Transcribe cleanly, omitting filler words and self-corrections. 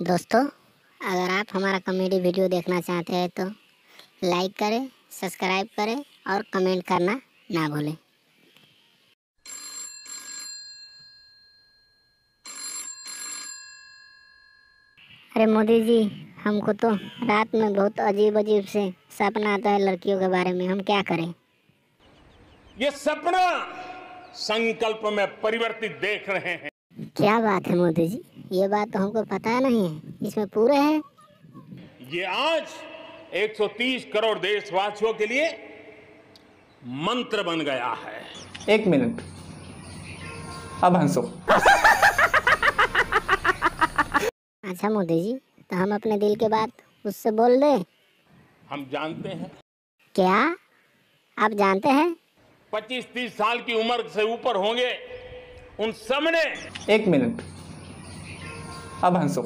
दोस्तों, अगर आप हमारा कॉमेडी वीडियो देखना चाहते हैं तो लाइक करें, सब्सक्राइब करें और कमेंट करना ना भूलें। अरे मोदी जी, हमको तो रात में बहुत अजीब अजीब से सपना आता है लड़कियों के बारे में। हम क्या करें? ये सपना संकल्प में परिवर्तित देख रहे हैं। क्या बात है मोदी जी, ये बात तो हमको पता नहीं है। इसमें पूरे है। ये आज 130 करोड़ देशवासियों के लिए मंत्र बन गया है। 1 मिनट, अब हंसो। अच्छा मोदी जी, तो हम अपने दिल की बात उससे बोल दें? हम जानते हैं क्या आप जानते हैं? 25-30 साल की उम्र से ऊपर होंगे उन सब ने 1 मिनट, अब हंसो।